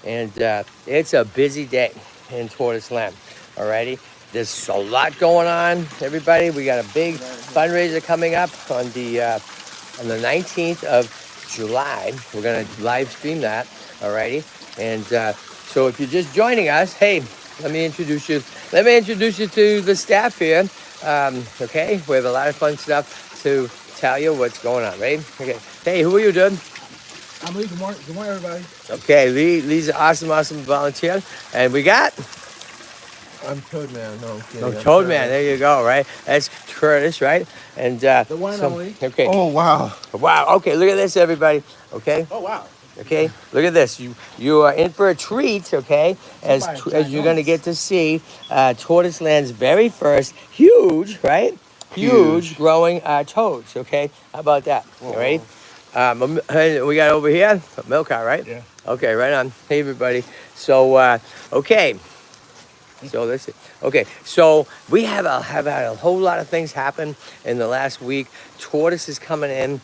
and it's a busy day in TortoiseLand. Alrighty, there's a lot going on, everybody. We got a big fundraiser coming up on the 19th of July. We're gonna live stream that. Alrighty, and so if you're just joining us, hey, let me introduce you. Let me introduce you to the staff here. Okay, we have a lot of fun stuff to tell you what's going on, right? Okay. Hey, who are you, dude? I'm Lee. Good morning, everybody. Okay, Lee's an awesome volunteer. And we got I'm Toad Man. No, I'm kidding. no Toad Man. There you go, right? That's Curtis, right? And the one and only. Okay. Oh, wow. Wow. Okay, look at this, everybody. Okay. Oh, wow. Okay, look at this. You are in for a treat, okay? As you're gonna get to see TortoiseLand's very first huge, right? Huge growing toads. Okay, how about that? All right. We got over here a milk car, right? Yeah. Okay, right on. Hey, everybody. So, okay. So that's it. Okay, so we have had a whole lot of things happen in the last week. Tortoises coming in.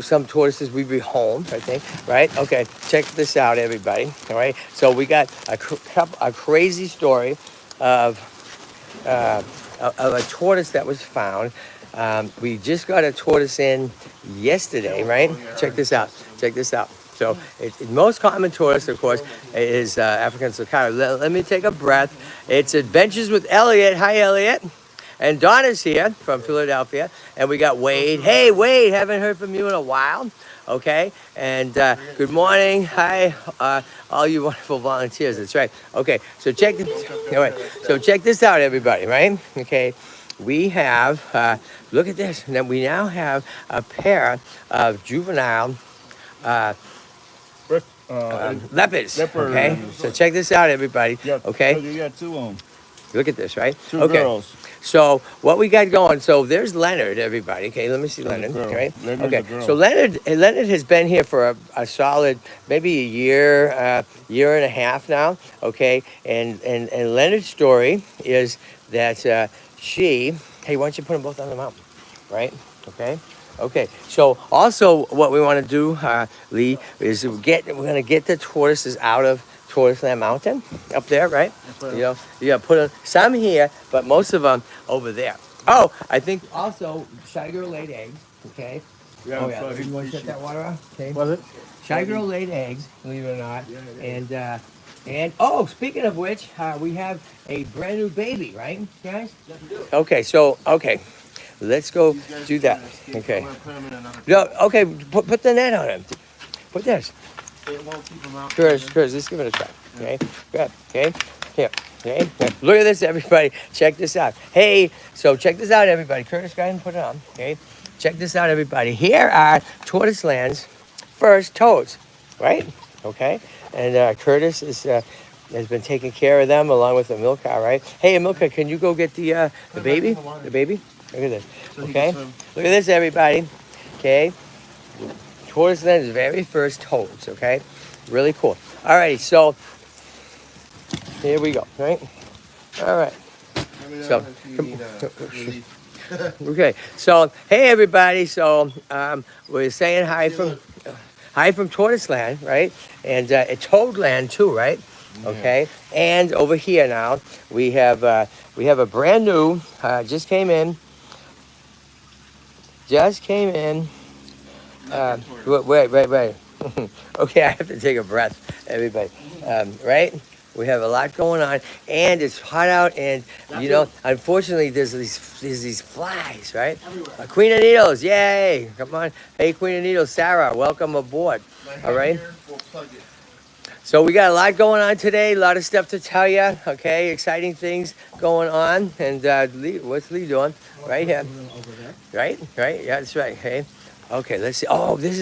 Some tortoises we rehomed, I think. Right? Okay, check this out, everybody. All right. So we got a crazy story of a tortoise that was found. We just got a tortoise in yesterday, right? Check this out. Check this out. So most common tortoise, of course, is African sulcata. Let me take a breath. It's Adventures with Elliot. Hi, Elliot. And Donna's here from Philadelphia. And we got Wade. Hey, Wade, haven't heard from you in a while. Okay. And good morning. Hi, all you wonderful volunteers. That's right. Okay. So check this out, everybody, right? Okay. We have, look at this. Now we now have a pair of juvenile leopards. Okay, so check this out, everybody. Okay, you got two of them. look at this, right? Two okay. girls. So what we got going? So there's Leonard, everybody. Okay, let me see Leonard. Right? Okay. So Leonard has been here for a solid maybe a year, year and a half now. Okay, and Leonard's story is that she. Hey, why don't you put them both on the mountain? Right? Okay. Okay, so also what we want to do, Lee, is we're going to get the tortoises out of TortoiseLand Mountain up there, right? You got to put some here, but most of them over there. Oh, I think also ShyGurl laid eggs. Okay. Yeah. You want to shut that water off? Okay. Was it? ShyGurl laid eggs, believe it or not. And oh, speaking of which, we have a brand new baby, right, guys? Okay, so let's go do that. Okay. No, okay, put the net on him. Put this. It won't keep them out. Curtis, let's give it a try. Okay, good. Okay, here. Okay, look at this, everybody. Check this out. Hey, so check this out, everybody. Curtis, go ahead and put it on. Okay, check this out, everybody. Here are TortoiseLand's first toads, right? Okay, and Curtis has been taking care of them along with the Milka, right? Hey, Milka, can you go get the baby? The baby? Look at this. Okay, look at this, everybody. Okay, TortoiseLand's very first toads. Okay, really cool. All right, so here we go. Right. All right. So, okay. So, hey, everybody. So, we're saying hi from TortoiseLand, right? And Toadland too, right? Okay. And over here now we have a brand new just came in. Wait. Okay, I have to take a breath, everybody. Right? We have a lot going on, and it's hot out, and unfortunately, there's these flies, right? Queen of Needles, yay! Come on, hey, Queen of Needles, Sarah, welcome aboard. All right. So we got a lot going on today, a lot of stuff to tell you. Okay, exciting things going on, and Lee, what's Lee doing? Right here. Right, yeah, that's right. Okay. Okay, let's see. Oh, this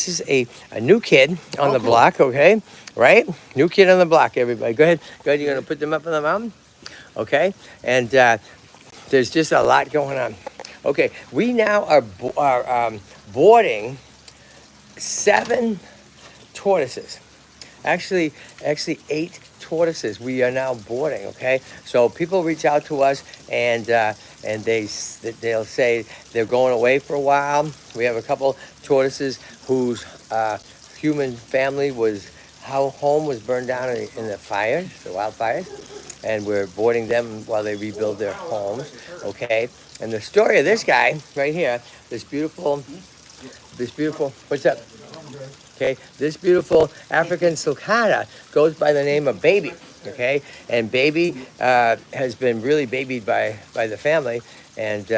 is a new kid on the block, okay? Right? New kid on the block, everybody. Go ahead, you're gonna put them up on the mountain? Okay, and there's just a lot going on. Okay, we now are boarding 7 tortoises. Actually 8 tortoises we are now boarding, okay? So people reach out to us and they'll say they're going away for a while. We have a couple tortoises whose human family home was burned down in the fires, the wildfires, and we're boarding them while they rebuild their homes. Okay, and the story of this guy right here, this beautiful, what's up? Okay, this beautiful African sulcata goes by the name of Baby. Okay, and Baby has been really babied by the family, and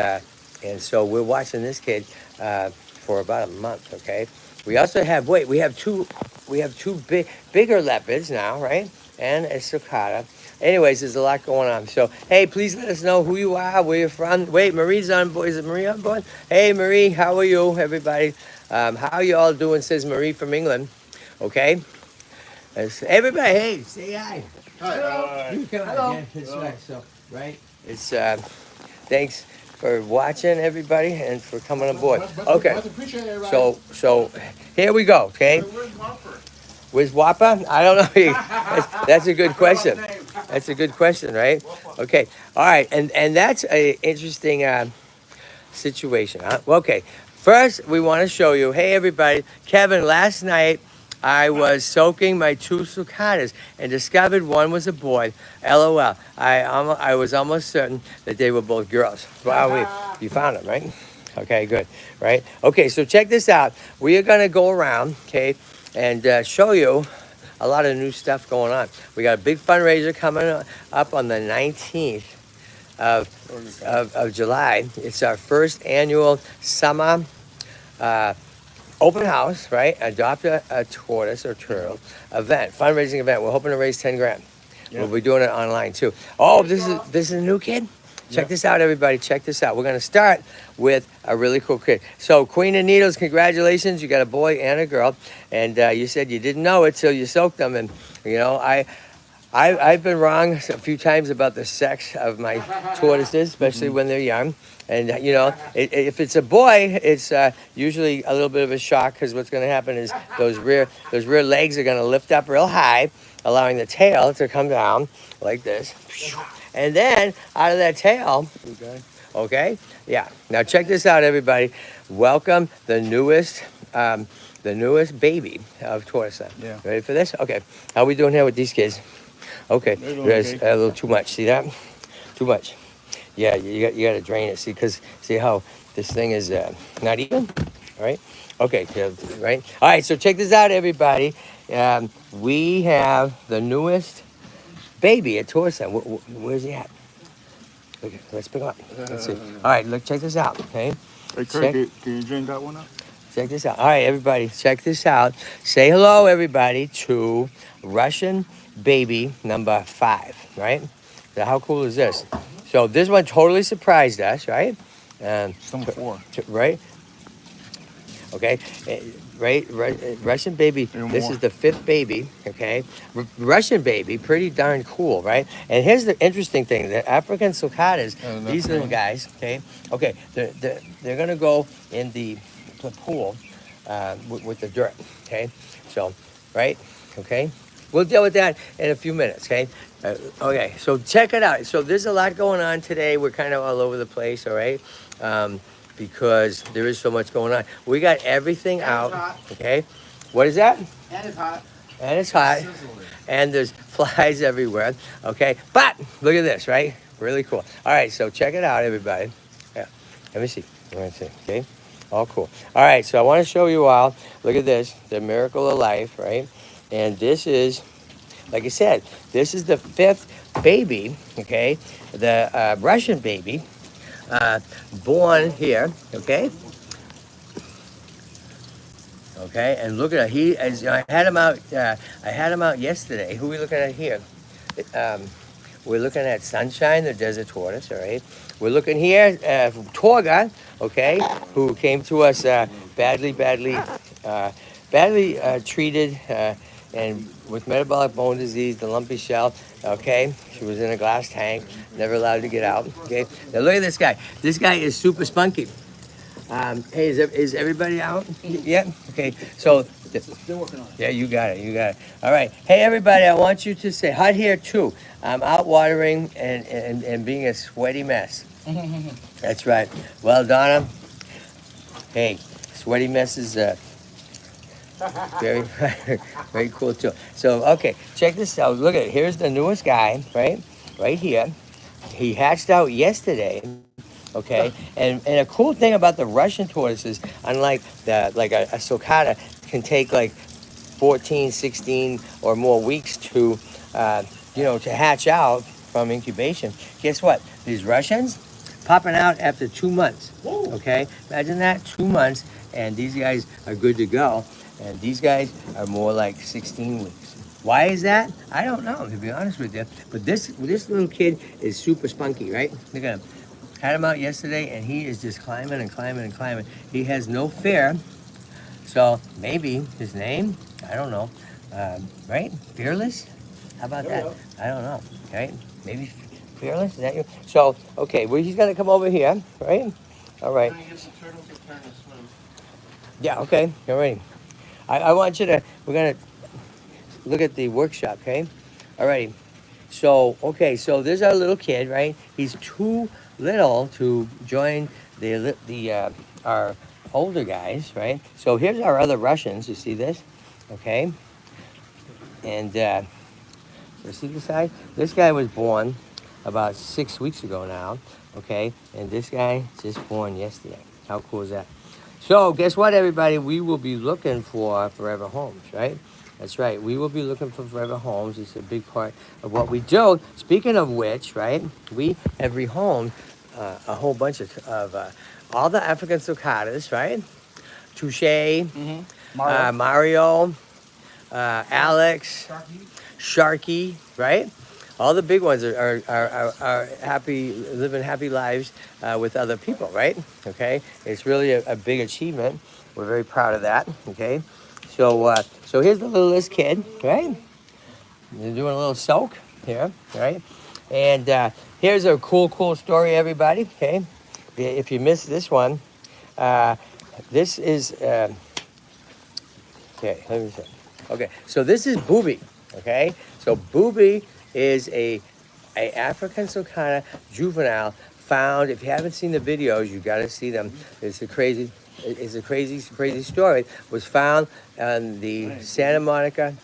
so we're watching this kid for about a month. Okay, we also have two bigger leopards now, right? And a sulcata. Anyways, there's a lot going on. So, hey, please let us know who you are, where you're from. Wait, Marie's on board. Is it Marie on board? Hey, Marie, how are you, everybody? How are you all doing, says Marie from England. Okay? Everybody, hey, say hi. Hi. You come on, yeah, that's right. So, right? It's, thanks for watching, everybody, and for coming on board. Okay. So here we go, okay? Where's Wappa? I don't know. That's a good question. That's a good question, right? Okay. All right. And that's a interesting situation. Huh? Okay. First, we want to show you. Hey, everybody. Kevin, last night I was soaking my two sulcatas and discovered one was a boy. LOL. I was almost certain that they were both girls. Wow. You found them, right? Okay, good. Right? Okay. So check this out. We are going to go around. Okay. And show you a lot of new stuff going on. We got a big fundraiser coming up on the 19th of July. It's our first annual summer open house, right? Adopt a tortoise or turtle event, fundraising event. We're hoping to raise 10 grand. Yeah. We'll be doing it online too. Oh, this is a new kid? Check this out, everybody. Check this out. We're going to start with a really cool kid. So, Queen of Needles, congratulations. You got a boy and a girl. And you said you didn't know it till you soaked them. And, you know, I've been wrong a few times about the sex of my tortoises, especially when they're young. And, you know, if it's a boy, it's usually a little bit of a shock because what's going to happen is those rear legs are going to lift up real high, allowing the tail to come down like this. And then out of that tail, okay, yeah. Now check this out, everybody. Welcome the newest baby of TortoiseLand. Yeah. Ready for this? Okay. How we doing here with these kids? Okay. There's a little too much. See that? Too much. Yeah. You got to drain it. See how this thing is not even. All right. Okay. Yeah, right. All right. So check this out, everybody. We have the newest baby at TortoiseLand. Where's he at? Okay, let's pick him up. Let's see. All right, look, check this out, okay? Hey, Kurt, can you drink that one up? Check this out. All right, everybody, check this out. Say hello, everybody, to Russian baby number 5, right? So how cool is this? So this one totally surprised us, right? Number 4. Right? Okay. Right, Russian baby. This is the 5th baby, okay? Russian baby, pretty darn cool, right? And here's the interesting thing: the African sulcatas, these little guys, okay, they're gonna go in the pool with the dirt, okay? So, right, okay, we'll deal with that in a few minutes, okay? Okay, so check it out. So there's a lot going on today. We're kind of all over the place, all right? Because there is so much going on. We got everything out, okay? What is that? And it's hot. And it's hot. And there's flies everywhere, okay? But look at this, right? Really cool. All right, so check it out, everybody. Yeah, let me see. Okay? All cool. All right, so I want to show you all. Look at this, the miracle of life, right? And this is, like I said, this is the 5th baby, okay? The Russian baby. Born here, okay, and look at I had him out. I had him out yesterday. Who are we looking at here? We're looking at Sunshine, the desert tortoise. All right. We're looking here from Torga, okay, who came to us badly treated and with metabolic bone disease, the lumpy shell. Okay, she was in a glass tank, never allowed to get out. Okay, now look at this guy. This guy is super spunky. Hey, is everybody out? Yeah. Okay. So Still working on it. yeah, you got it. All right. Hey, everybody, I want you to say hot here too. I'm out watering and being a sweaty mess. That's right. Well, Donna. Hey, sweaty mess is Very, very cool too. So, okay, check this out. Look at it. Here's the newest guy, right? Right here. He hatched out yesterday. Okay, and a cool thing about the Russian tortoises, unlike a sulcata, can take like 14, 16 or more weeks to, to hatch out from incubation. Guess what? These Russians popping out after 2 months. Okay, imagine that, 2 months, and these guys are good to go. And these guys are more like 16 weeks. Why is that? I don't know, to be honest with you. But this little kid is super spunky, right? Look at him. Had him out yesterday, and he is just climbing and climbing and climbing. He has no fear. So maybe his name, I don't know, right? Fearless? How about that? I don't know, right? Maybe Fearless, is that you? So, okay, well, he's gonna come over here, right? All right. Yeah, okay, all right. I want you to, we're gonna look at the workshop, okay? All righty. So, okay, so there's our little kid, right? He's too little to join our older guys, right? So here's our other Russians. You see this? Okay. And you see this guy? This guy was born about 6 weeks ago now, okay? And this guy just born yesterday. How cool is that? So guess what, everybody? We will be looking for forever homes, right? That's right. We will be looking for forever homes. It's a big part of what we do. Speaking of which, right? We have rehomed a whole bunch of all the African sulcatas, right? Touche, Mario, Alex, Sharky, right? All the big ones are happy, living happy lives with other people, right? Okay, it's really a big achievement. We're very proud of that. Okay, so here's the littlest kid, right? They're doing a little soak here, right? And here's a cool story, everybody. Okay, if you missed this one, this is okay. Let me see. Okay, so this is Booby. Okay, so Booby is a African sulcata juvenile found. If you haven't seen the videos, you got to see them. It's a crazy story. Was found on the Santa Monica.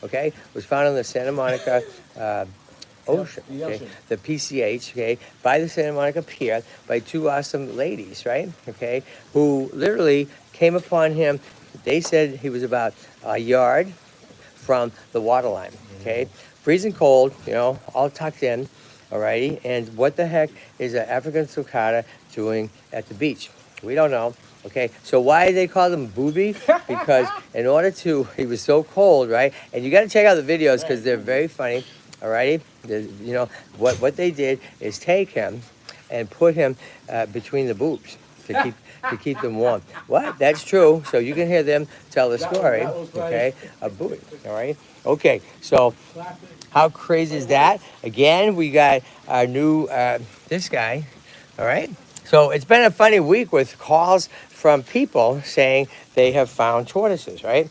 Okay, was found on the Santa Monica. Ocean, okay? The PCH, okay, by the Santa Monica Pier, by two awesome ladies, right? Okay, who literally came upon him. They said he was about a yard from the water line, okay? Freezing cold, all tucked in, alrighty? And what the heck is an African sulcata doing at the beach? We don't know, okay? So why did they call him Booby? Because he was so cold, right? And you got to check out the videos because they're very funny, alrighty? What they did is take him and put him between the boobs to keep them warm. What? That's true. So you can hear them tell the story, okay, of Booby, all right? Okay, so how crazy is that? Again, we got our new, this guy, all right? So it's been a funny week with calls from people saying they have found tortoises, right?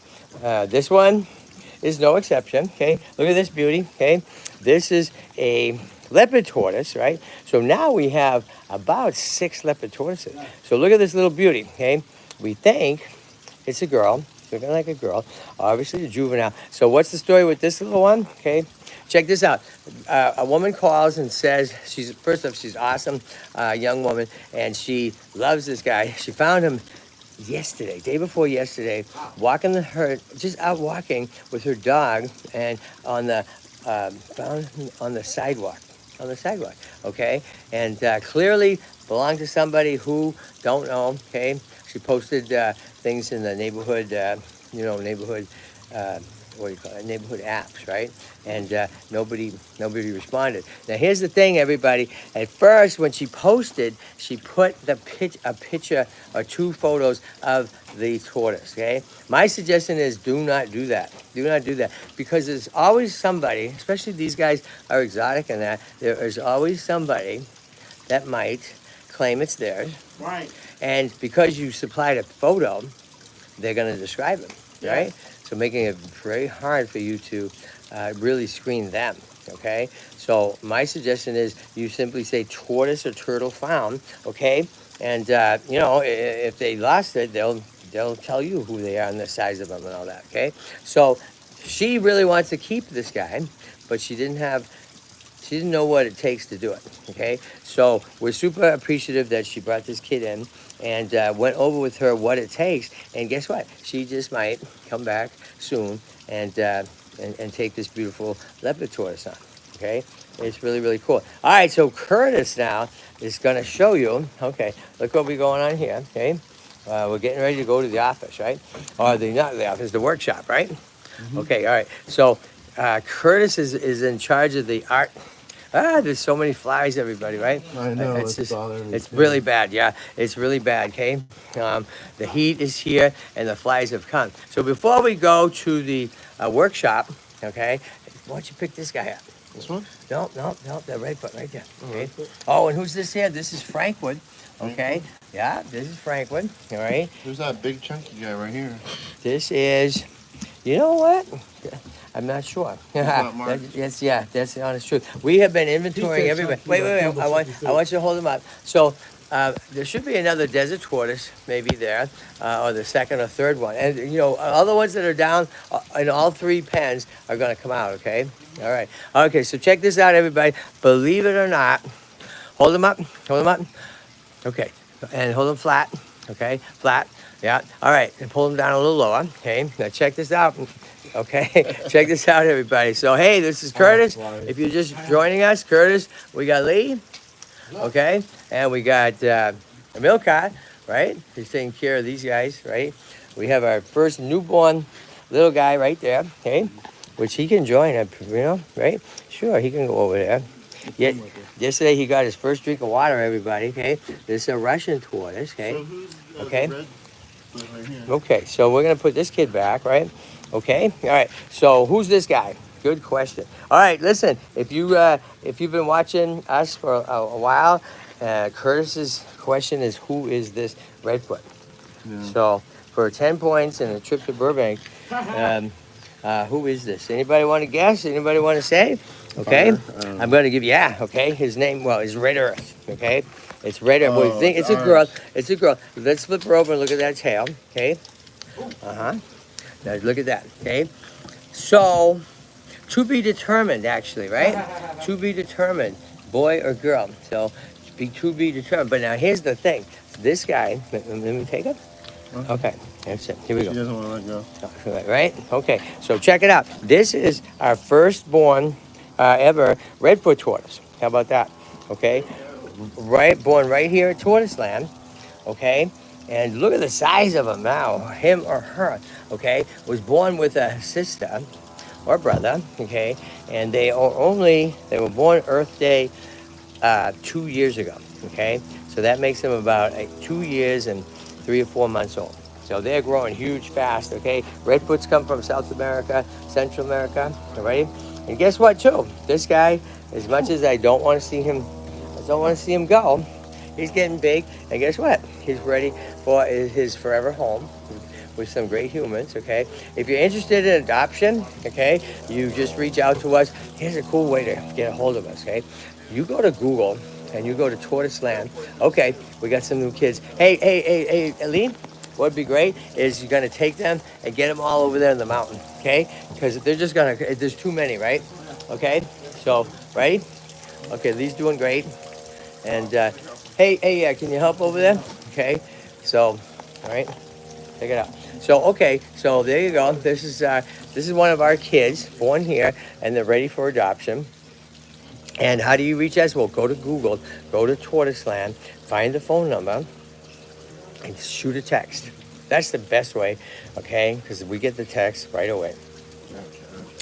This one is no exception, okay? Look at this beauty, okay? This is a leopard tortoise, right? So now we have about 6 leopard tortoises. So look at this little beauty, okay? We think it's a girl, looking like a girl, obviously a juvenile. So what's the story with this little one, okay? Check this out. A woman calls and says, first off, she's awesome, young woman, and she loves this guy. She found him yesterday, day before yesterday, just out walking with her dog, and found on the sidewalk, okay, and clearly belonged to somebody who don't know, okay. She posted things in the neighborhood, neighborhood. What do you call it? Neighborhood apps, right? And nobody responded. Now here's the thing, everybody. At first, when she posted, she put a picture or 2 photos of the tortoise. Okay. My suggestion is do not do that. Do not do that, because there's always somebody, especially these guys are exotic in that there is always somebody that might claim it's theirs. Right. And because you supplied a photo, they're going to describe them, right? So making it very hard for you to really screen them, okay? So my suggestion is you simply say tortoise or turtle found, okay? And, if they lost it, they'll they'll tell you who they are and the size of them and all that. Okay, so she really wants to keep this guy, but she didn't know what it takes to do it. Okay, so we're super appreciative that she brought this kid in and went over with her what it takes. And guess what? She just might come back soon and take this beautiful leopard tortoise on. Okay, it's really, really cool. All right, so Curtis now is going to show you. Okay, look what we're going on here. Okay, we're getting ready to go to the office, right? Or not the office, the workshop, right? Okay, all right. So Curtis is in charge of the art. There's so many flies, everybody, right? I know, It's it's bothering me it's too. really bad. Yeah, it's really bad. Okay, the heat is here and the flies have come. So before we go to the workshop, okay, why don't you pick this guy up? This one? No, the red foot right there. Okay. Redfoot? Oh, and who's this here? This is Frankwood. Okay. Yeah, this is Frankwood. All right. There's that big chunky guy right here. This is, you know what? I'm not sure. not marked? That's the honest truth. We have been inventorying said everybody. chunky, Wait. but I Campbell want said he you to hold them up. So there should be another desert tortoise maybe there, or the second or third one. And all the ones that are down in all three pens are going to come out. Okay. All right. Okay. So check this out, everybody. Believe it or not, hold them up. Hold them up. Okay. And hold them flat. Okay. Flat. Yeah. All right. And pull them down a little lower. Okay. Now check this out. Okay. Check this out, everybody. So, hey, this is Curtis. If you're just joining us, Curtis, we got Lee. Okay. And we got Milka, right? He's taking care of these guys, right? We have our first newborn little guy right there. Okay. Which he can join, right? Sure, he can go over there. Yeah, yesterday he got his first drink of water, everybody, okay? This is a Russian tortoise, okay? So who's Okay. the red foot right here? Okay, so we're going to put this kid back, right? Okay, all right. So who's this guy? Good question. All right, listen, if you've been watching us for a while, Curtis's question is, who is this Redfoot? Yeah. So for 10 points and a trip to Burbank, who is this? Anybody want to guess? Anybody want to say? Okay, I'm going to give you, okay, his name, is Red Earth, okay? It's Red Earth. Well, think it's a girl. It's a girl. Let's flip her over and look at that tail, okay? Now look at that, okay? So, to be determined, actually, right? To be determined, boy or girl. So, to be determined. But now here's the thing. This guy, let me take it. Okay, that's it. Here we She go. doesn't want to let go. Right? Okay, so check it out. This is our firstborn ever Redfoot tortoise. How about that? Okay, born right here at TortoiseLand. Okay, and look at the size of him now, him or her. Okay, was born with a sister or brother. Okay, and they were born Earth Day 2 years ago. Okay, so that makes them about 2 years and 3 or 4 months old. So they're growing huge fast, okay? Redfoots come from South America, Central America, all right? And guess what, too? This guy, as much as I don't want to see him go, he's getting big. And guess what? He's ready for his forever home with some great humans, okay? If you're interested in adoption, okay, you just reach out to us. Here's a cool way to get a hold of us, okay? You go to Google and you go to TortoiseLand. Okay, we got some new kids. Hey, Aline, what'd be great is you're gonna take them and get them all over there in the mountain, okay? Because they're just there's too many, right? Okay, so, ready? Okay, Lee's doing great. And, hey, can you help over there? Okay, so, all right, check it out. So, okay, so there you go. This is one of our kids born here, and they're ready for adoption. And how do you reach us? Well, go to Google, go to TortoiseLand, find the phone number, and shoot a text. That's the best way, okay? Because we get the text right away.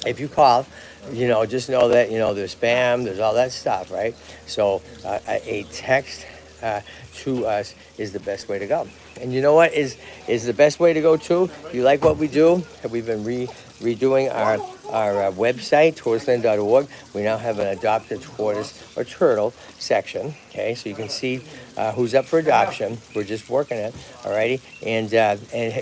If you call, just know that, there's spam, there's all that stuff, right? So a text to us is the best way to go. And you know what is the best way to go too? If you like what we do, we've been redoing our website, tortoiseland.org. We now have an adopted tortoise or turtle section, okay? So you can see who's up for adoption. We're just working it, alrighty? And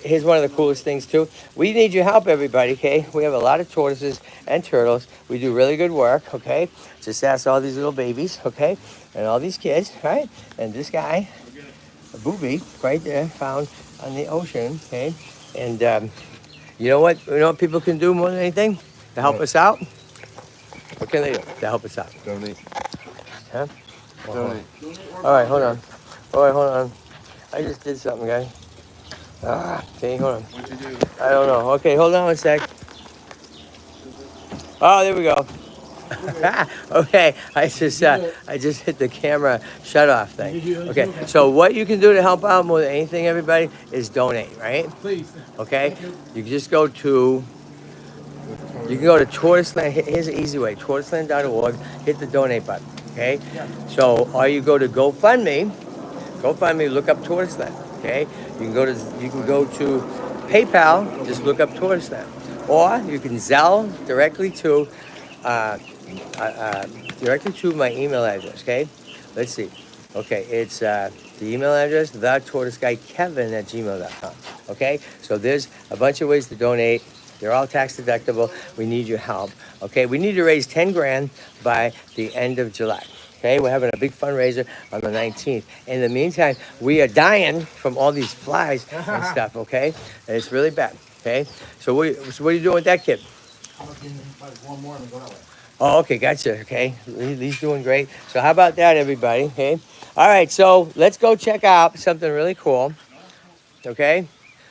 here's one of the coolest things too. We need your help, everybody, okay? We have a lot of tortoises and turtles. We do really good work, okay? Just ask all these little babies, okay? And all these kids, right? And this guy, Booby, right there, found on the ocean, okay? And you know what? You know what people can do more than anything to help us out? What can they do to help us out? Donate. Huh? Donate. All right, hold on. All right, hold on. I just did something, guys. Okay, hold on. What'd you do? I don't know. Okay, hold on one sec. Oh, there we go. Okay, I just hit the camera shut off thing. Okay, so what you can do to help out more than anything, everybody, is donate, right? Please. Okay, you can just go to TortoiseLand. Here's an easy way: tortoiseland.org. Hit the donate button. Okay, so or you go to GoFundMe. GoFundMe, look up TortoiseLand. Okay, you can go to PayPal. Just look up TortoiseLand, or you can Zelle uh, directly to my email address. Okay, let's see. Okay, it's the email address, thetortoiseguyKevin@gmail.com. Okay, so there's a bunch of ways to donate. They're all tax deductible. We need your help. Okay, we need to raise 10 grand by the end of July. Okay, we're having a big fundraiser on the 19th. In the meantime, we are dying from all these flies and stuff. Okay, and it's really bad. Okay, so what are you doing with that kid? I'm looking like one more and go that way. Oh, okay, gotcha. Okay, he's doing great. So how about that, everybody? Okay, all right. So let's go check out something really cool. Okay,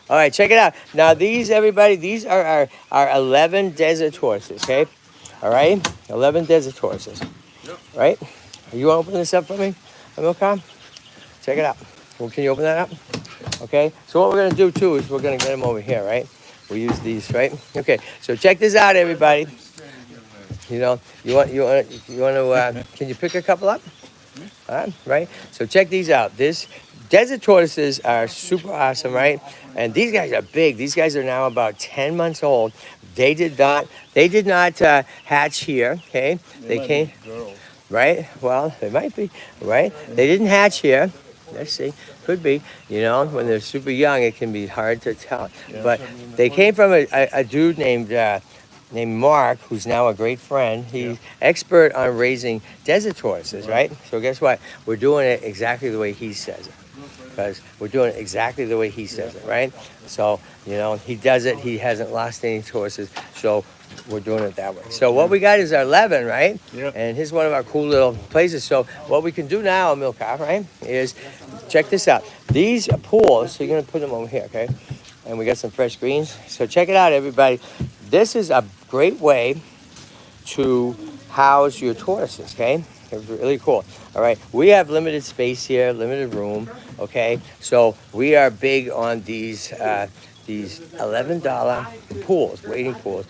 all right, check it out. Now these, everybody, these are our 11 desert horses. Okay, all right, 11 desert horses. Yep. Right? You want to open this up for me, Amilcar? Check it out. Well, can you open that up? Okay. So what we're gonna do too is we're gonna get them over here, right? We use these, right? Okay. So check this out, everybody. You know, you want to, can you pick a couple up? Right? So check these out. This desert tortoises are super awesome, right? And these guys are big. These guys are now about 10 months old. They did not hatch here, okay? They came, Girls. right? Well, they might be, right? They didn't hatch here. Let's see. Could be. You know, when they're super young, it can be hard to tell. But they came from a dude named Mark, who's now a great friend. He's expert on raising desert tortoises, right? So guess what? We're doing it exactly the way he says it. Because we're doing it exactly the way he says it, right? So, you know, he does it. He hasn't lost any tortoises. So we're doing it that way. So what we got is our 11, right? Yep. And here's one of our cool little places. So what we can do now, Milka, right, is check this out. These are pools. So you're going to put them over here, okay? And we got some fresh greens. So check it out, everybody. This is a great way to house your tortoises, okay? It's really cool. All right, we have limited space here, limited room, okay? So we are big on these $11 pools, waiting pools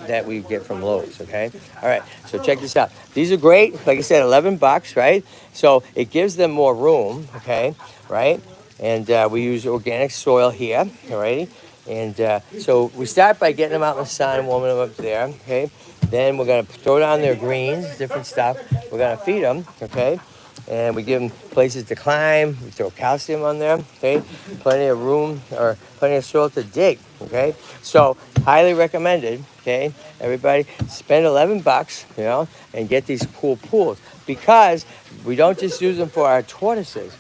that we get from Lowe's, okay? All right, so check this out. These are great, like I said, $11, right? So it gives them more room, okay, right? And we use organic soil here, all righty? And so we start by getting them out in the sun, warming them up there, okay? Then we're gonna throw down their greens, different stuff. We're gonna feed them, okay? And we give them places to climb. We throw calcium on them, okay? Plenty of room or plenty of soil to dig, okay? So highly recommended, okay? Everybody spend $11, you know, and get these cool pools because we don't just use them for our tortoises,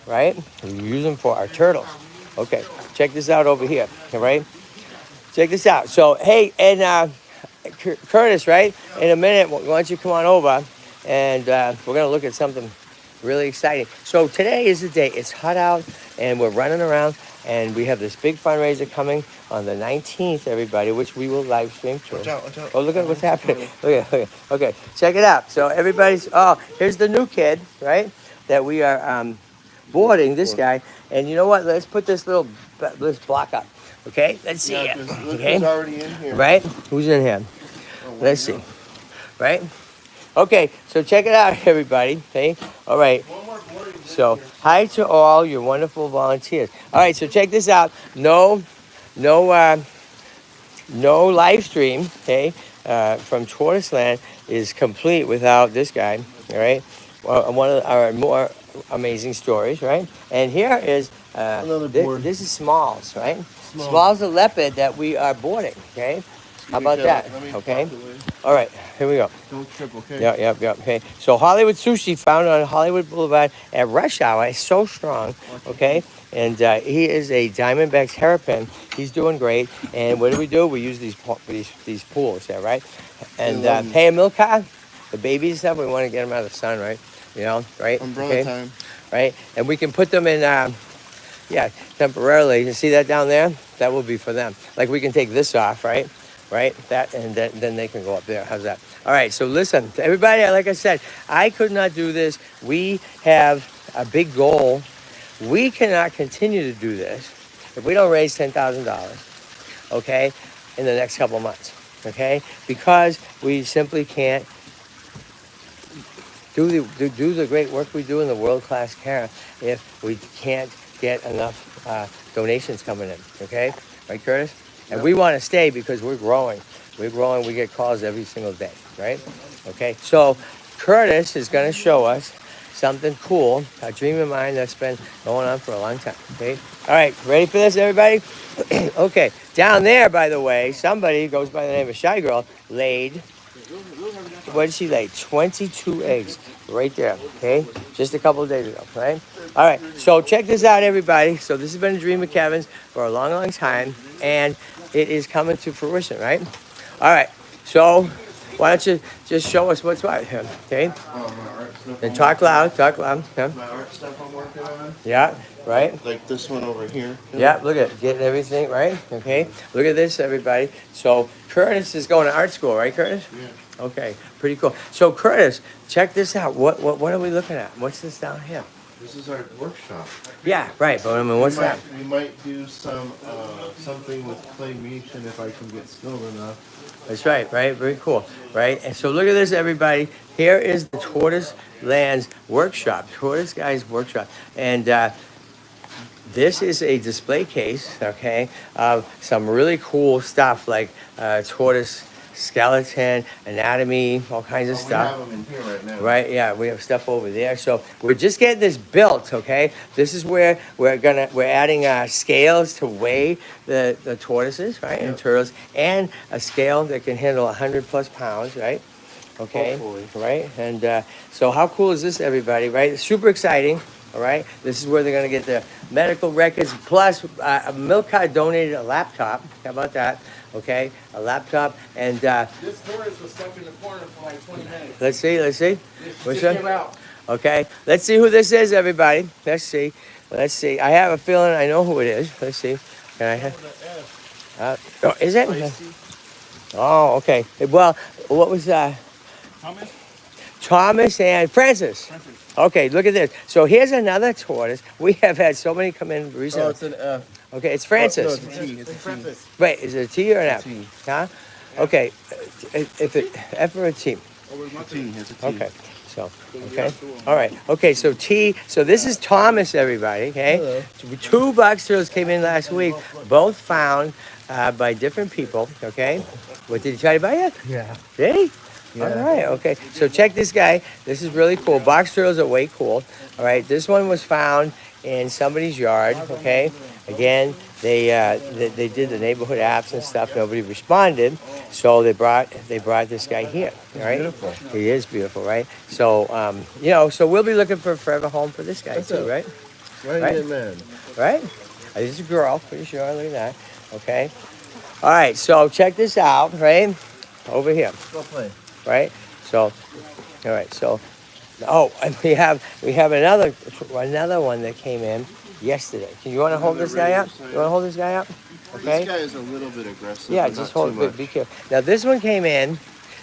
right? We use them for our turtles. Okay, check this out over here, all right? Check this out. So, hey, and Curtis, right? In a minute, why don't you come on over and we're going to look at something really exciting. So today is the day. It's hot out and we're running around and we have this big fundraiser coming on the 19th, everybody, which we will live stream too. Watch out, watch out. Oh, look at what's happening. Okay, check it out. So everybody's, here's the new kid, right? That we are boarding, this guy. And you know what? Let's put this block up. Okay, let's see it. Okay, who's already in here. right? Who's in here? Let's see. Right? Okay, so check it out, everybody. Okay, all right. So hi to all your wonderful volunteers. All right, so check this out. No live stream. Okay, from TortoiseLand is complete without this guy. All right, one of our more amazing stories, right? And here is Another board. this is Smalls, right? Smalls the leopard that we are boarding. Okay, how about that? Okay, all right, here we go. Don't trip, okay? Yeah. Okay, so Hollywood Sushi, found on Hollywood Boulevard at rush hour, is so strong. Okay, and he is a Diamondback terrapin. He's doing great. And what do? We use these pools there, right? And hey, milk cod, the babies stuff. We want to get them out of the sun, right? You know, right? Umbrella time. Right? And we can put them in, yeah, temporarily. You see that down there? That will be for them. Like we can take this off, right? Right? That, and then they can go up there. How's that? All right. So listen, everybody. Like I said, I could not do this. We have a big goal. We cannot continue to do this if we don't raise $10,000, okay, in the next couple of months, okay? Because we simply can't do the great work we do in the world-class care if we can't get enough donations coming in, okay? Right, Curtis? And Yep. we want to stay because we're growing. We're growing. We get calls every single day, right? Okay, so Curtis is going to show us something cool, a dream of mine that's been going on for a long time, okay? All right, ready for this, everybody? Okay, down there, by the way, somebody goes by the name of ShyGurl laid, what did she lay? 22 eggs right there, okay? Just a couple of days ago, right? All right, so check this out, everybody. So this has been a dream of Kevin's for a long, long time, and it is coming to fruition, right? All right, so why don't you just show us what's what here, okay? My art stuff. And talk loud, yeah. My art stuff I'm working on. Yeah, right? Like this one over here. Yeah, look at getting everything right. Okay, look at this, everybody. So Curtis is going to art school, right, Curtis? Yeah. Okay, pretty cool. So Curtis, check this out. What are we looking at? What's this down here? This is our workshop. Yeah, right. But I mean, what's that? We might do something with claymation if I can get skilled enough. That's right, right? Very cool, right? And so look at this, everybody. Here is the TortoiseLand's workshop, Tortoise Guy's workshop, and this is a display case, okay, of some really cool stuff like tortoise skeleton, anatomy, all kinds of We stuff. have them in here right now. Right, yeah, we have stuff over there. So we're just getting this built, okay? This is where we're adding scales to weigh the tortoises, right, and turtles, and a scale that can handle 100+ pounds, right? Okay, Hopefully. right? And so how cool is this, everybody, right? It's super exciting, all right? This is where they're gonna get their medical records, plus Milk Card donated a laptop. How about that? Okay, a laptop, and This tortoise was stuck in the corner for like 20 minutes. let's see. What's Just that? came out. Okay, let's see who this is, everybody. Let's see. I have a feeling I know who it is. Let's see. Can I have? Oh, is it? Oh, okay. Well, what was Thomas? Thomas and Francis? Okay, look at this. So here's another tortoise. We have had so many come in recently. Oh, it's an F. Okay, it's Francis. No, it's a T. It's a T. Francis. Wait, is it a T or an F? T. Huh? Okay, if it F or a T? It's a T. It's a T. Okay, so, okay, all right, okay, so so this is Thomas, everybody, okay? Hello. 2 box turtles came in last week, both found by different people, okay? What, did he try to buy it? Yeah. Did he? Yeah. All right, okay, so check this guy. This is really cool. Box turtles are way cool. All right, this one was found in somebody's yard, okay? Again, they did the neighborhood apps and stuff. Nobody responded, so they brought this guy here. All right, Beautiful. He is beautiful, right? So you know, so we'll be looking for a forever home for this guy too, right? Why Right. you get mad? Right? This is a girl, pretty sure. Look at that. Okay. All right, so check this out, right? Over here, Go play. right? So, all right, so. Oh, and we have another one that came in yesterday. You want to hold this guy up? You want to hold this guy up? Okay. This guy is a little bit aggressive. Yeah, but just not hold too it. much. Be careful. Now this one came in.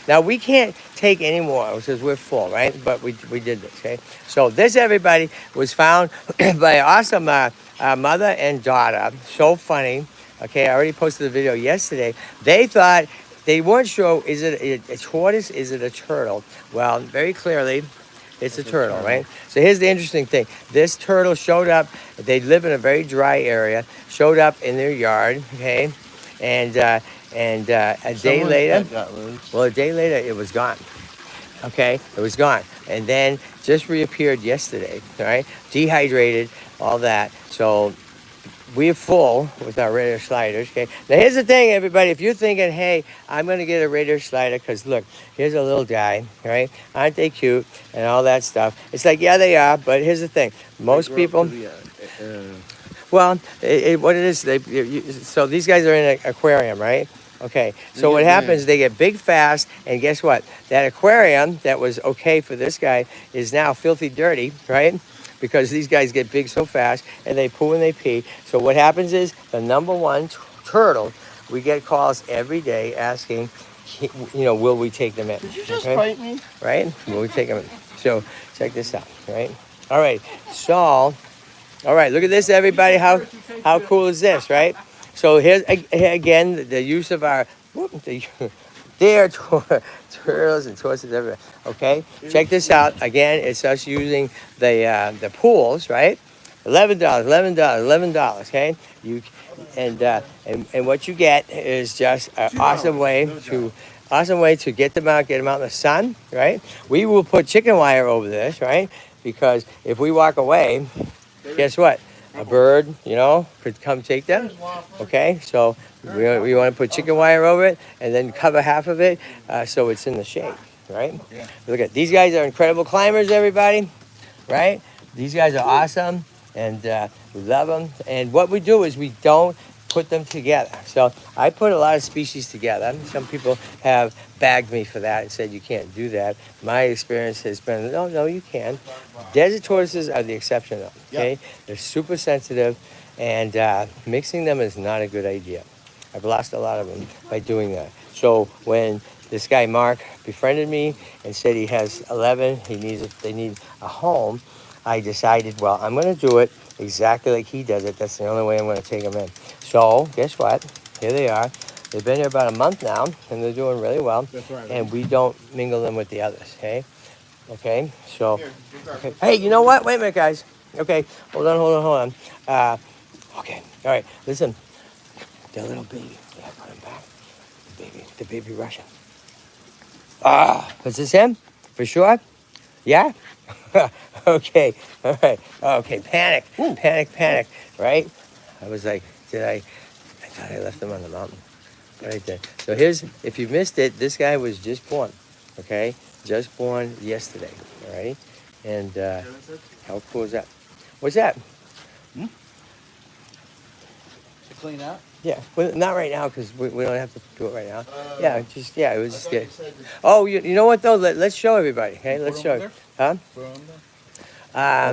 Now we can't take any more because we're full, right? But we did this, okay? So this, everybody, was found by an awesome mother and daughter. So funny. Okay, I already posted the video yesterday. They thought, they weren't sure, is it a tortoise? Is it a turtle? Well, very clearly, it's a turtle, right? So here's the interesting thing. This turtle showed up. They live in a very dry area. Showed up in their yard, okay? And a day later, Got loose. well, a day later, it was gone. Okay, it was gone, and then just reappeared yesterday. All right, dehydrated, all that. So we're full with our radiator sliders, okay? Now, here's the thing, everybody. If you're thinking, hey, I'm going to get a radiator slider because, look, here's a little guy, right? Aren't they cute and all that stuff? It's like, yeah, they are, but here's the thing. Most people, Well, what it is, so these guys are in an aquarium, right? Okay, so what happens, they get big fast, and guess what? That aquarium that was okay for this guy is now filthy dirty, right? Because these guys get big so fast, and they poo and they pee. So what happens is, the number one turtle, we get calls every day asking, will we take them in? Did you just bite me? Right? Will we take them in? So check this out, right? All right, so, all right, look at this, everybody. How cool is this, right? So here's again the use of our turtles and tortoises everywhere. Okay, check this out. Again, it's us using the pools, right? $11. Okay, and what you get is just an awesome way to get them out in the sun, right? We will put chicken wire over this, right? Because if we walk away, guess what? A bird, could come take them. Okay, so we want to put chicken wire over it and then cover half of it so it's in the shade, right? Yeah. Look at these guys are incredible climbers, everybody, right? These guys are awesome, and we love them. And what we do is we don't put them together. So I put a lot of species together. Some people have bagged me for that and said you can't do that. My experience has been, no, you can. Desert tortoises are the exception, though. Okay, they're super sensitive, and mixing them is not a good idea. I've lost a lot of them by doing that. So when this guy Mark befriended me and said he has 11, they need a home, I decided, well, I'm going to do it exactly like he does it. That's the only way I'm going to take them in. So guess what? Here they are. They've been here about a month now, and they're doing really well. That's right. And we don't mingle them with the others, okay? Okay, so, okay. Hey, you know what? Wait a minute, guys. Okay, hold on. Okay, all right, listen. The little baby, yeah, put him back. The baby Russian. Is this him? For sure? Yeah? Okay, all right. Okay, panic, right? I was like, I thought I left him on the mountain. But I did. So if you missed it, this guy was just born, okay? Just born yesterday, all right? And how cool is that? What's that? To clean out? Yeah, well, not right now because we don't have to do it right now. It was just good. Oh, you know what though? Let's show everybody. Okay, let's show. Huh? Put on there?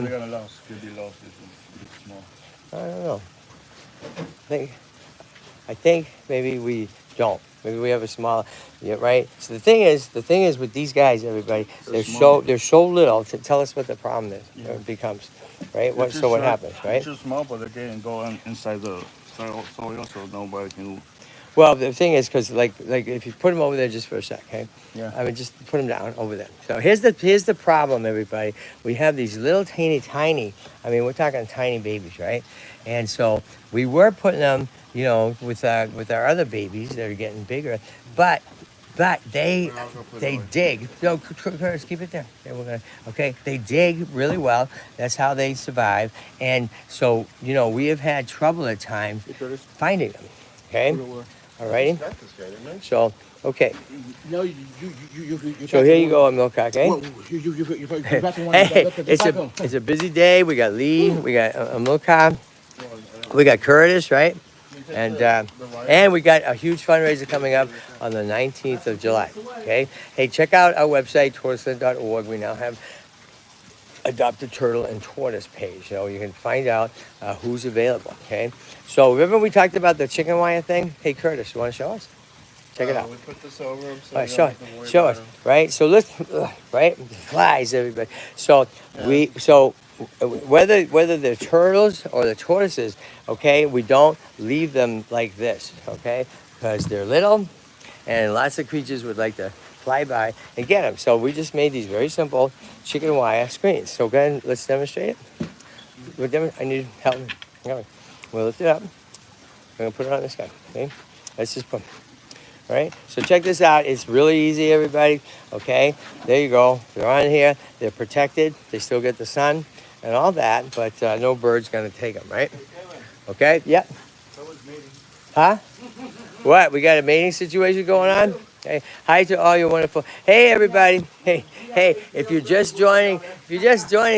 They're gonna last. Could be lost if it's small. I don't know. I think maybe we don't. Maybe we have a small, right? So the thing is with these guys, everybody, they're so little. To tell us what the problem is, or it becomes, right? What happens, right? It's too small, but they can go inside the soil so nobody can. Well, the thing is, because like if you put them over there just for a sec, okay? Yeah. I mean, just put them down over there. So here's the problem, everybody. We have these little tiny. I mean, we're talking tiny babies, right? And so we were putting them, with our other babies that are getting bigger, but they dig. No, Curtis, keep it there. Okay, they dig really well. That's how they survive. And so we have had trouble at times finding them. Okay. All righty. So, okay. No, you. So here you go, Milcock, eh? Hey, It's a busy day. We got Lee, we got Milcock, we got Curtis, right? And we got a huge fundraiser coming up on the 19th of July. Okay. Hey, check out our website, tortoiseland.org. We now have Adopt a Turtle and Tortoise page. You can find out who's available. Okay. So remember we talked about the chicken wire thing? Hey, Curtis, you want to show us? Check it out. We put this over them so All right, show us, right? So let's, right? Flies, everybody. So whether they're turtles or the tortoises, okay, we don't leave them like this, okay? Because they're little, and lots of creatures would like to fly by and get them. So we just made these very simple chicken wire screens. So go ahead, let's demonstrate it. I need help. We'll lift it up. We're gonna put it on this guy. Okay, let's just put. All right. So check this out. It's really easy, everybody. Okay. There you go. They're on here. They're protected. They still get the sun and all that, but no bird's gonna take them. Right? Okay. Yep. Huh? What? We got a mating situation going on? Hey, hi to all you wonderful. Hey, everybody. Hey, if you're just joining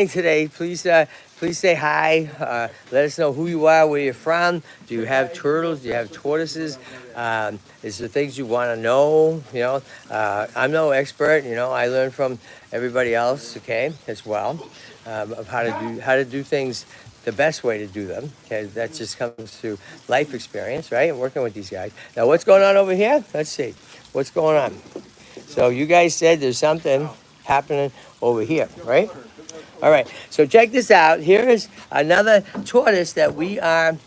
today, please please say hi. Let us know who you are, where you're from. Do you have turtles? Do you have tortoises? Is there things you want to know? I'm no expert. I learn from everybody else, okay, as well, of how to do things the best way to do them. Okay, that just comes through life experience, right? And working with these guys. Now, what's going on over here? Let's see. What's going on? So you guys said there's something happening over here, right? All right. So check this out. Here is another tortoise that we are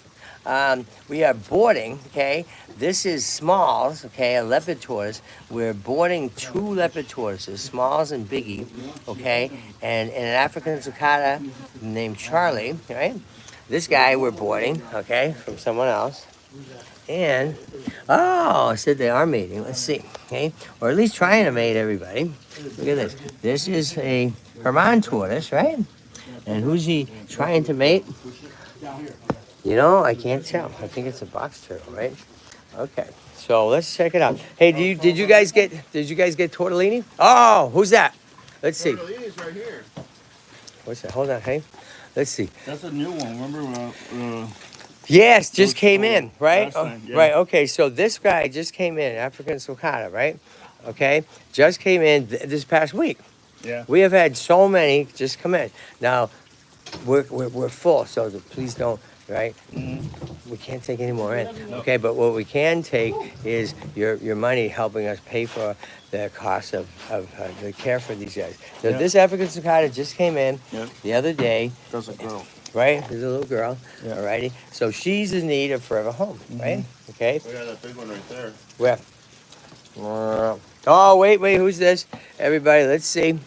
boarding. Okay. This is Smalls. Okay, a leopard tortoise. We're boarding 2 leopard tortoises, Smalls and Biggie. Okay, and an African zacata named Charlie. Right. This guy we're boarding. Okay, from someone else. And, I said they are mating. Let's see, okay? Or at least trying to mate, everybody. Look at this. This is a Herman tortoise, right? And who's he trying to mate? I can't tell. I think it's a box turtle, right? Okay, so let's check it out. Hey, did you guys get tortellini? Oh, who's that? Let's see. Tortellini's right here. What's that? Hold on, hey. Let's see. That's a new one. Remember? Yes, just came in, right? Yeah. Right, okay, so this guy just came in, African sulcata, right? Okay, just came in this past week. Yeah. We have had so many just come in. Now, we're full, so please don't, right? We can't take any more in, okay? But what we can take is your money helping us pay for the cost of the care for these guys. So Yeah. this African sulcata just came in the other day. That's a girl. Right? There's a little girl. Yeah. Alrighty. So she's in need of forever home, right? Okay. We got that big one right there. Where? Oh, wait. Who's this? Everybody, let's see.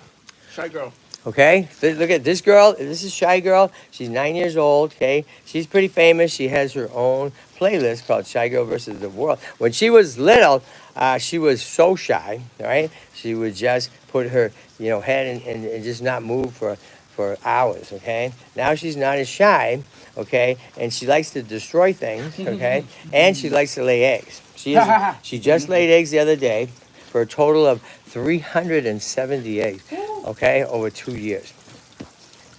ShyGurl. Okay. Look at this girl. This is ShyGurl. She's 9 years old. Okay. She's pretty famous. She has her own playlist called ShyGurl versus the World. When she was little, she was so shy. Right? She would just put her, head and just not move for hours, okay? Now she's not as shy, okay? And she likes to destroy things, okay? And she likes to lay eggs. She just laid eggs the other day for a total of 370 eggs, okay? Over 2 years.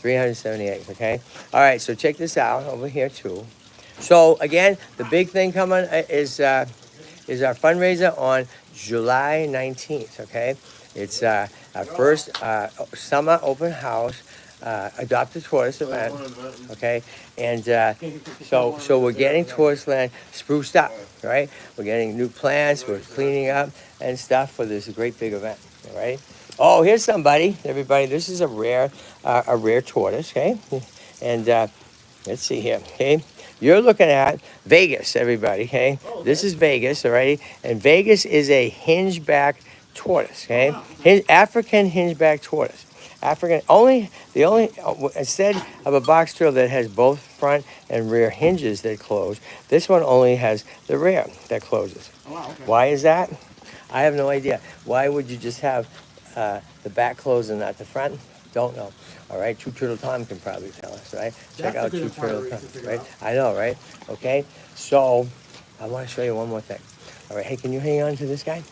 370 eggs, okay? All right, so check this out over here too. So again, the big thing coming is our fundraiser on July 19th, okay? It's our first summer open house adopted tortoise event, okay? And so we're getting TortoiseLand spruced up, right? We're getting new plants, we're cleaning up and stuff for this great big event, all right? Oh, here's somebody, everybody. This is a rare tortoise, okay? And let's see here, okay? You're looking at Vegas, everybody, okay? This is Vegas, all right? And Vegas is a hingeback tortoise, okay? African hingeback tortoise. Instead of a box turtle that has both front and rear hinges that close, this one only has the rear that closes. Oh, wow, okay. Why is that? I have no idea. Why would you just have the back closed and not the front? Don't know. All right, True Turtle Tom can probably tell us, right? Check out True Turtle Tom, right? I know, right? Okay, so I want to show you one more thing. All right, hey, can you hang on to this guy?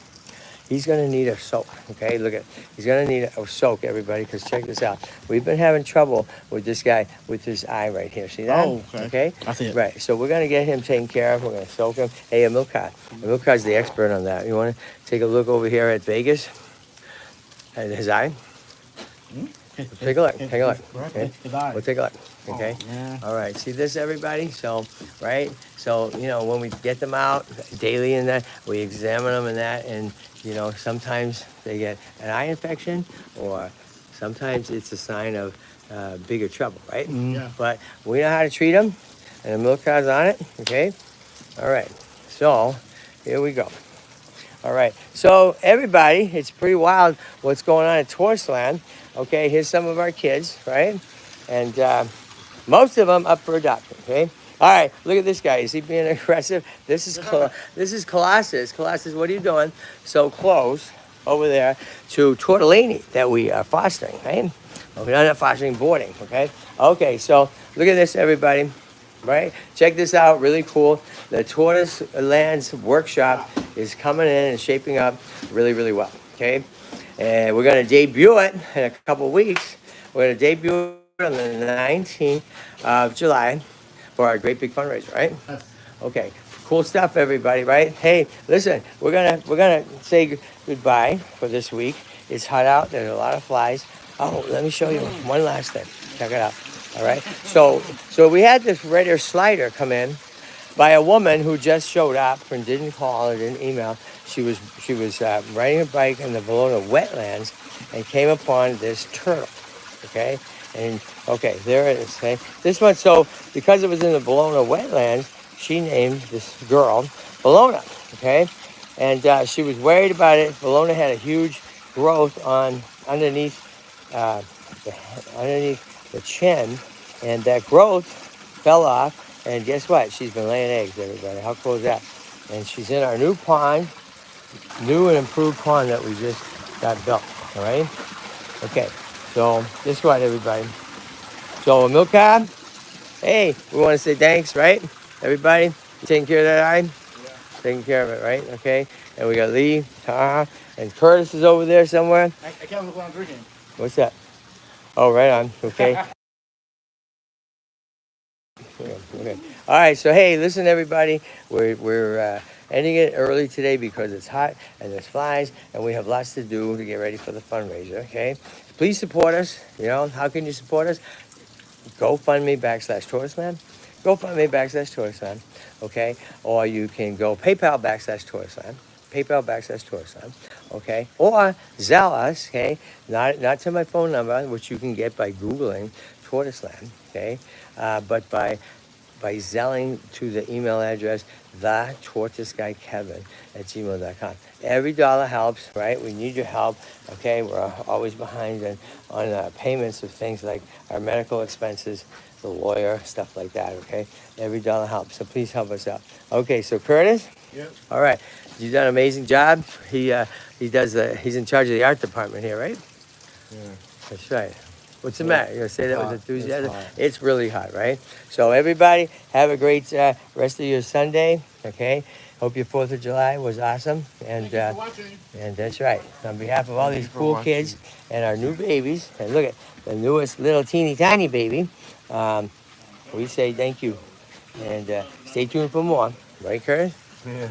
He's going to need a soak, okay? Look at, he's going to need a soak, everybody, because check this out. We've been having trouble with this guy with his eye right here. See that? Oh, okay. Okay? I see it. Right, so we're going to get him taken care of. We're going to soak him. Hey, Amilcar's the expert on that. You want to take a look over here at Vegas? At his eye? Take a look. Okay? We'll take a look. Okay. Oh, yeah. All right. See this, everybody? So, right? So, when we get them out daily and that, we examine them and that, and, sometimes they get an eye infection, or sometimes it's a sign of bigger trouble, right? Yeah. But we know how to treat them, and the milk card's on it. Okay. All right. So, here we go. All right, so everybody, it's pretty wild what's going on at TortoiseLand. Okay, here's some of our kids, right? And most of them up for adoption, okay? All right, look at this guy. Is he being aggressive? This is Colossus. Colossus, what are you doing so close over there to Tortellini that we are fostering, right? Okay, not fostering, boarding, okay? Okay, so look at this, everybody. Right? Check this out, really cool. The TortoiseLand's workshop is coming in and shaping up really, really well, okay? And we're going to debut it in a couple weeks. We're going to debut on the 19th of July for our great big fundraiser, right? Yes. Okay, cool stuff, everybody, right? Hey, listen, we're gonna say goodbye for this week. It's hot out. There's a lot of flies. Oh, let me show you one last thing. Check it out. All right. So we had this red air slider come in by a woman who just showed up and didn't call or didn't email. She was riding a bike in the Bologna wetlands and came upon this turtle. Okay, and okay, there it is. Okay, this one. So because it was in the Bologna wetlands, she named this girl Bologna. Okay, and she was worried about it. Bologna had a huge growth on underneath uh, the, underneath the chin, and that growth fell off. And guess what? She's been laying eggs, everybody. How cool is that? And she's in our new pond, new and improved pond that we just got built. All right. Okay. So guess what, everybody? So Milk Cab, hey, we want to say thanks, right? Everybody, you taking care of that eye? Yeah. Taking care of it, right? Okay. And we got Lee, Taha, and Curtis is over there somewhere. I can't look what I'm drinking. What's that? Oh, right on. Okay. Okay. All right. So hey, listen, everybody. We're ending it early today because it's hot and there's flies, and we have lots to do to get ready for the fundraiser. Okay. Please support us. You know, how can you support us? GoFundMe /TortoiseLand. GoFundMe /TortoiseLand. Okay. Or you can go PayPal /TortoiseLand. PayPal /TortoiseLand. Okay. Or Zelle us. Okay. Not to my phone number, which you can get by Googling TortoiseLand. Okay. But by zelling to the email address, the Tortoise Guy Kevin at gmail.com. Every dollar helps, right? We need your help, okay? We're always behind on payments of things like our medical expenses, the lawyer, stuff like that, okay? Every dollar helps, so please help us out. Okay, so Curtis? Yep. All right, you've done an amazing job. He's in charge of the art department here, right? Yeah. That's right. What's the matter? You're gonna say that with hot. enthusiasm? It's hot. It's really hot, right? So everybody, have a great rest of your Sunday. Okay. Hope your 4th of July was awesome. And Thank you for watching. and that's right. On behalf of all Thank these you for cool watching. kids and our new babies, and look at the newest little teeny tiny baby, we say thank you. And stay tuned for more. Right, Curtis? Yeah.